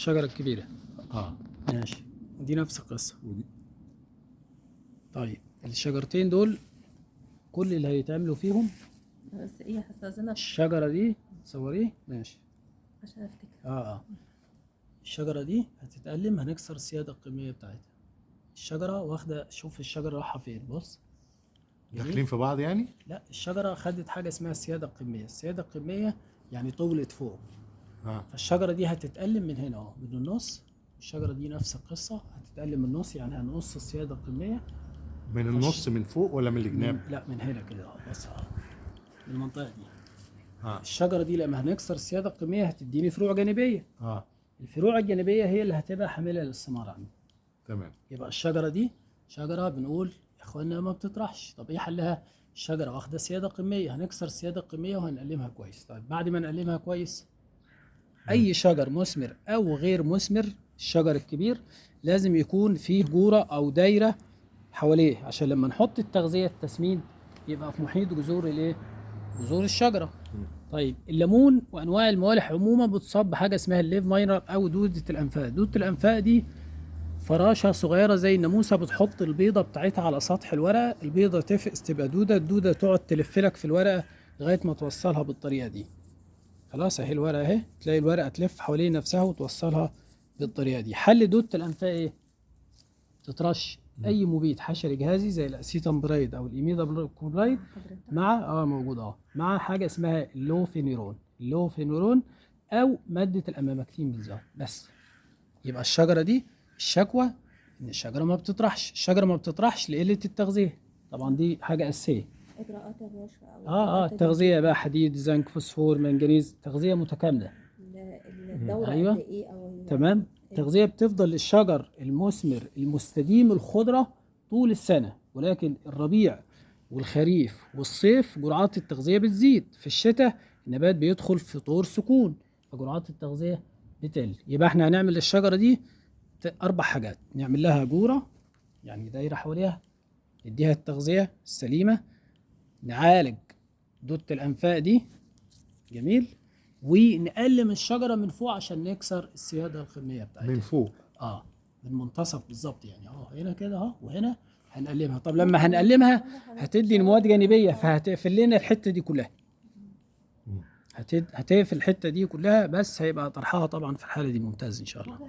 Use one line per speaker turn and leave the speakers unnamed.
الشجرة الكبيرة.
اه
ماشي، دي نفس القصة. طيب الشجرتين دول كل اللي هيتعملوا فيهم
بس ايه هستأذنك
الشجرة دي تصوريه. ماشي.
عشان افتكر.
اه الشجرة دي هتتألم، هنكسر السيادة القيمية بتاعتها. الشجرة واخدة، شوف الشجرة رايحة فين، بص.
داخلين في بعض يعني؟
لا، الشجرة خدت حاجة اسمها السيادة القيمية. السيادة القيمية يعني طولت فوق. فالشجرة دي هتتألم من هنا اهو، من النص. الشجرة دي نفس القصة، هتتألم من النص، يعني هنقص السيادة القيمية.
من النص من فوق ولا من الجناب؟
لا، من هنا كده اهو، بص اهو، من المنطقة دي.
اه
الشجرة دي لما هنكسر السيادة القيمية هتديني فروع جانبية. الفروع الجانبية هي اللي هتبقى حاملة للثمار عندي.
تمام.
يبقى الشجرة دي شجرة بنقول يا اخوانا ما بتطرحش. طب ايه حلها؟ الشجرة واخدة سيادة قيمية، هنكسر السيادة القيمية وهنقلمها كويس. طيب بعد ما نقلمها كويس، اي شجر مثمر او غير مثمر، الشجر الكبير لازم يكون فيه جورة او دايرة حواليه، عشان لما نحط التغذية التسمين يبقى في محيط جذور الايه؟ جذور الشجرة. طيب الليمون وانواع الموالح عموما بتصاب بحاجة اسمها الليف ماينر او دودة الانفاق. دودة الانفاق دي فراشة صغيرة زي الناموسة، بتحط البيضة بتاعتها على سطح الورقة، البيضة تفقس تبقى دودة، الدودة تقعد تلفلك في الورقة لغاية ما توصلها بالطريقة دي. خلاص اهي الورقة اهي، تلاقي الورقة تلف حوالين نفسها وتوصلها بالطريقة دي. حل دودة الأنفاق ايه؟ تترش أي مبيد حشري جهازي زي الأسيتامبرايد أو الإيميدابرايد مع موجود مع حاجة اسمها اللوفينورون أو مادة الأمامكتين بالظبط. بس يبقى الشجرة دي الشكوى ان الشجره ما بتطرحش. الشجره ما بتطرحش لقله التغذيه، طبعا دي حاجه اساسيه.
اجراءات الرشوه او
التغذيه بقى حديد زنك فوسفور منجنيز، تغذيه متكامله.
الدوره
أيوة.
قد ايه او
تمام. التغذيه بتفضل للشجر المثمر المستديم الخضره طول السنه، ولكن الربيع والخريف والصيف جرعات التغذيه بتزيد. في الشتاء النبات بيدخل في طور سكون، فجرعات التغذيه بتقل. يبقى احنا هنعمل للشجره دي 4 حاجات: نعمل لها جورة يعني دايرة حواليها، نديها التغذية السليمة، نعالج دودة الأنفاق دي، جميل، ونقلم الشجرة من فوق عشان نكسر السيادة القيمية بتاعتها
من فوق.
من منتصف بالظبط يعني هنا كده وهنا هنقلمها. طب لما هنقلمها هتدي مواد جانبية فهتقفل لنا الحتة دي كلها، هتقفل الحتة دي كلها، بس هيبقى طرحها طبعا في الحالة دي ممتاز إن شاء الله.